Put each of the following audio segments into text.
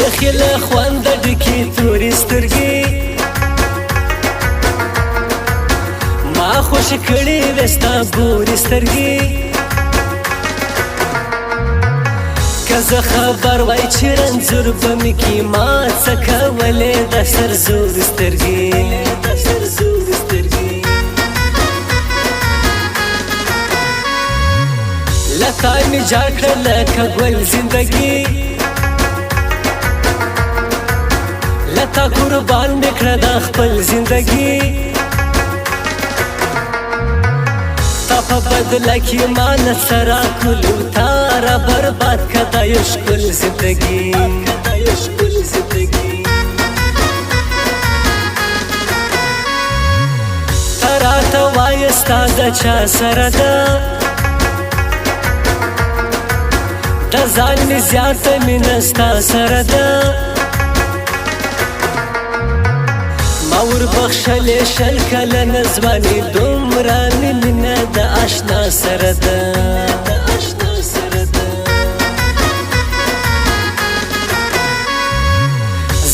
بیخي له خونده ډکې تورې سترګې ما خوشې کړې وې ستا بورې سترګې که زه خبر وای چې رنځور به مې کې ما څه کولې د سرزور سترګې له تا مې جار کړه لکه ګل زندګي له تا قربان مې کړه دا خپل زندګي تا په بدله کې ما نه څه راکولو تا را برباد که دا یو ښکل زندګي ته راته وایه ستا د چا سره ده د ځان مې زیاته مینه ستا سره ده ما وربخښلې شل کلنه ځواني دومره مې مینه د اشنا سره ده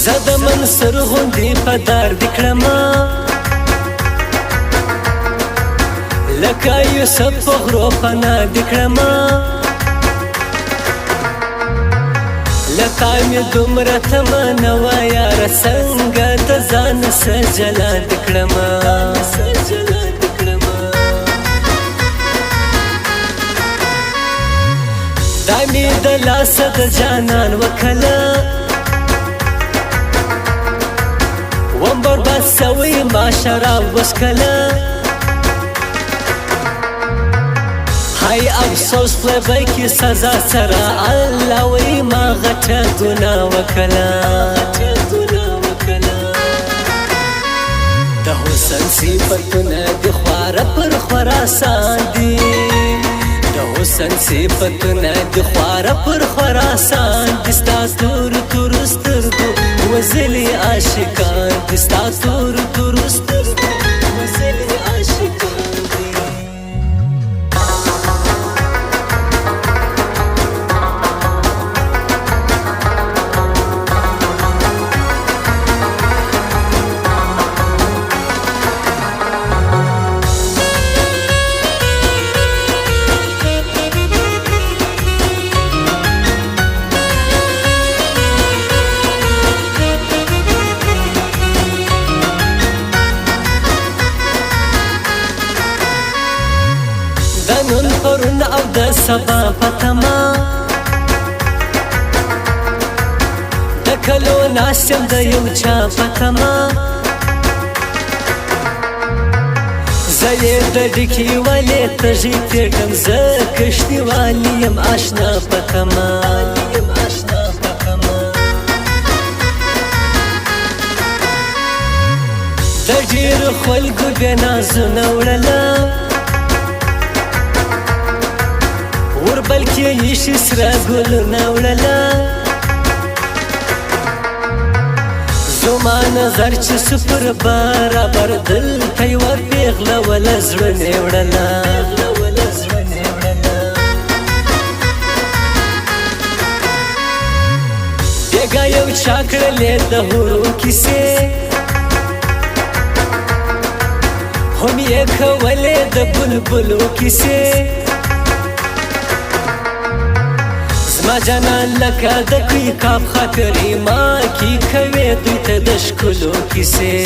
زه د منصور غوندې په دردې کړمه لکه یوسف په غرو پناه دې کړمه له تا مې دومره تمنه وه یاره څنګه د ځان څه جلا دې کړمه دا مې د لاسه د جانان وکله وم برباد سوی ما شراب وڅکله های افسوس خدای کی سزا سره الله وی ما غټه ګناه وکړه د حسن صفتونه د خواره پر خراسان دي د حسن صفتونه د خواره پر خراسان دي ستا تور تور سترګو وزلي عاشقان دي ستا تور تور سترګو وزلي عاشقان نن پرون او د سبا پتما د کلو ناسم د یو چا پتما زه یې د ډکې ولې تږي کېږم زه کشتي والي یم اشنا پتما د ډېرو خلکو بې نازونه وړله بلکې ایشي سره ګلونه وړله زما نظر چې سپر برابر دلته یوه پېغله وله زړه مې وړله بېګا یو چا کړلې د هورو کیسې هم یې کولې د بلبلو کیسې ما جانان لکه د کوي کاپ خاطرې ما کې کوي دوی ته د ښکلو کیسې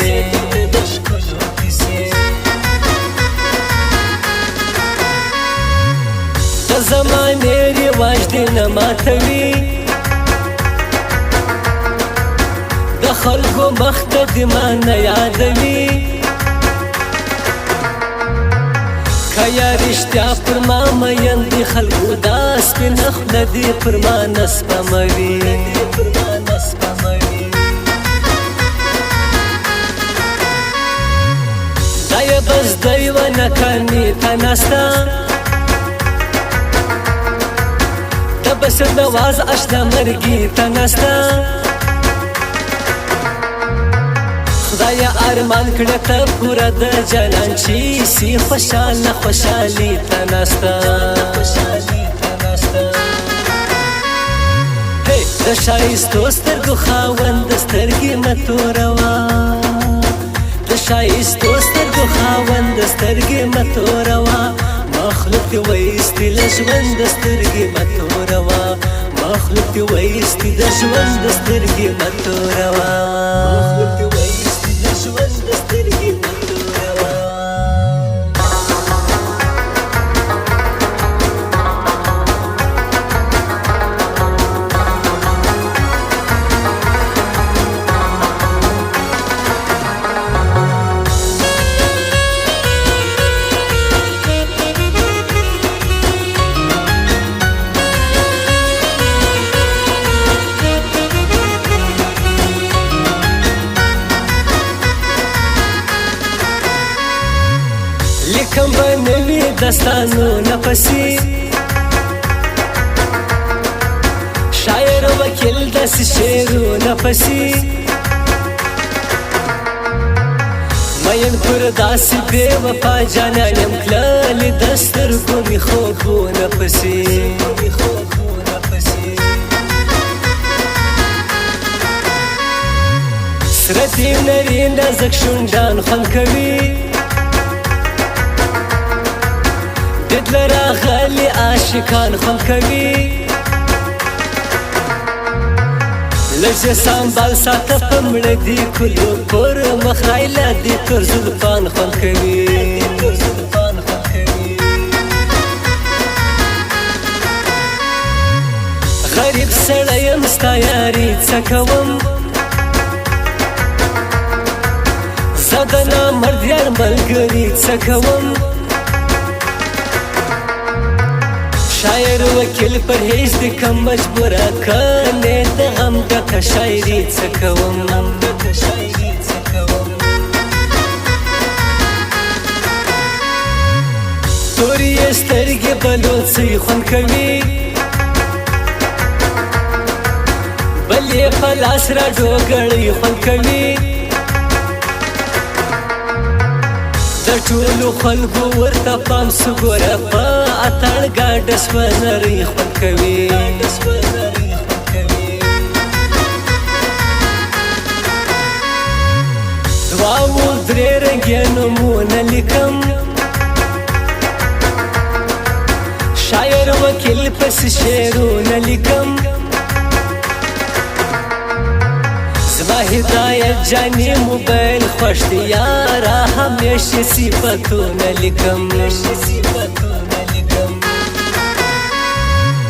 د زمانې رواج دې نه ماتوي د خلکو مخ ته دې ما نه یادوي که یا رښتیا پر ما مین دي خلکو دا سپینه خوله دې پر ما نه سپموي دا یې بس د یوه ناکامي ته ناسته د بصیر د واز اشنا مرګي ته ناسته خدای ارمان کړه ته پوره د جانان چې سي خوشاله خوشالي ته ناسته د ښایستو سترګو خاوند سترګې مه توروا د ښایستو سترګو خاوند سترګې مه توروا مخلوق دې وایستې له ژوند سترګې مه توروا مخلوق دې وایستې د ژوند سترګې مه توروا مخلوق دې وایستې د ژوند سترګې مه توروا لیکم به نوي داستانونه پسې شاعر وکیل داسې شعرونه پسې مین پر داسې بې وفا جانان یم تللې د سترګو مې خوبونه پسې سره دې نري نازک شونډان خوند کوي دل راغلي عاشقان خوند کوي لږ سنبال ساته په مړه دي کلو پر مخ رایله دي تور زلفان خوند کوي غریب سړی یم ستا یاري څه کوم زه د نامرد یار ملګري څه کوم شاعر وکیل پر هیڅ د کم مجبوره کنې د غم ډکه شاعري څه کوم تورې یې سترګې بلوڅۍ خوند کوي بل یې په لاس را ډوګړۍ خوند کوي د ټولو خلکو ورته پام سو ګوره په اتڼ ګاډه سوه نرۍ خوند کوي دواړو درې رنګې نومونه لیکم شاعر وکیل پسې شعرونه لیکم زما هدایت جانې موبایل خوښ دی یاره همیشه صفتونه لیکم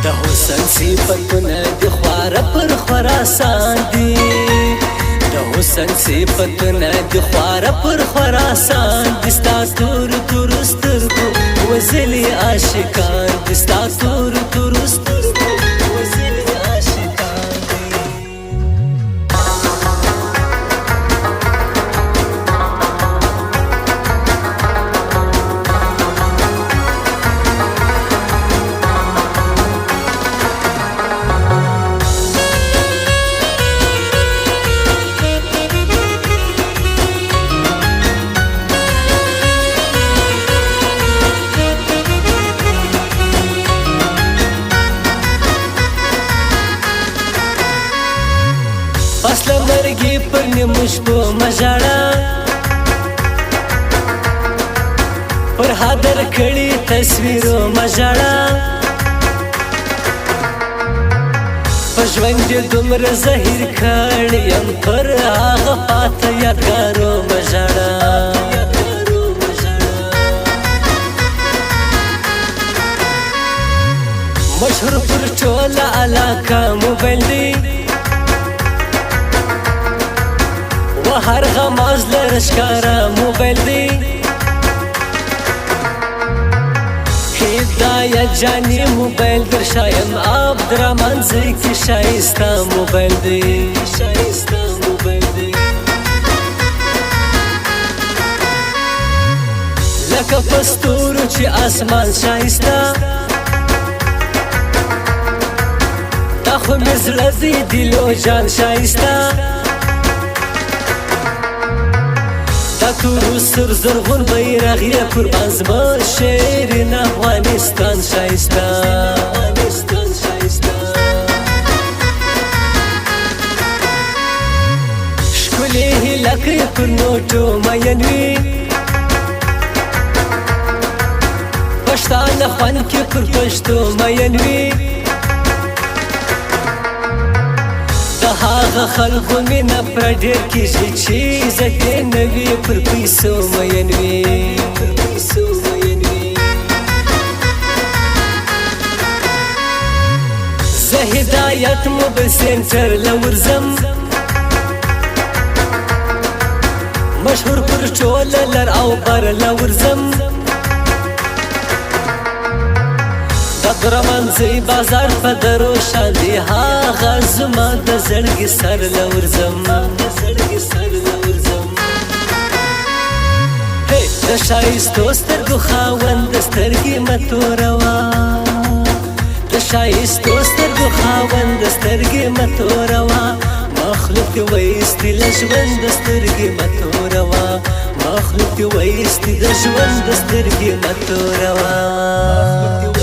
د حسن صفتونه د خواره پر خراسان دي د حسن صفتونه د خواره پر خراسان دي ستا تورو تورو سترګو وزلي عاشقان دي ستا تورو تورو سترګو وزلي عاشقان دي پس له مرګي پر نیمو شپو مه ژاړه پر هدر کړي تصویرو مه ژاړه په ژوند یې دومره زهیر کړی یم پر هغه پاته یادګارو مه ژاړه مشهور پر ټوله علاقه موبایل دی و هر غماز لرشکاره موبایل دی هدایت جانی موبایل در شایم عبدالرحمن زکی شایسته موبایل دی لکه پستورو چې آسمان شایسته تا خو مې زړه دی دلو جان شایسته دا تورو سر زرغون بیرغ یې قربان زما شیرین افغانستان شایسته لکه پر نوټو مین وي پښتانه خوند کې پر پښتو مین وي د هغه خلکو مینه پر ډېر کېږي چې عزت یې نه وي پر پیسو مین وي زه هدایت موبایل سنټر له ورځم مشهور پر ټوله لر او بر له ورځم د درمنځي بازار په درو شان دی هغه زما د زړګي سر له ورځم د ښایستو سترګو خاوند سترګې مه توروا د ښایستو سترګو خاوند سترګې مه توروا مخلوق دې وایستي له ژونده سترګې مه توروا مخلوق دې وایستي د ژونده سترګې مه توروا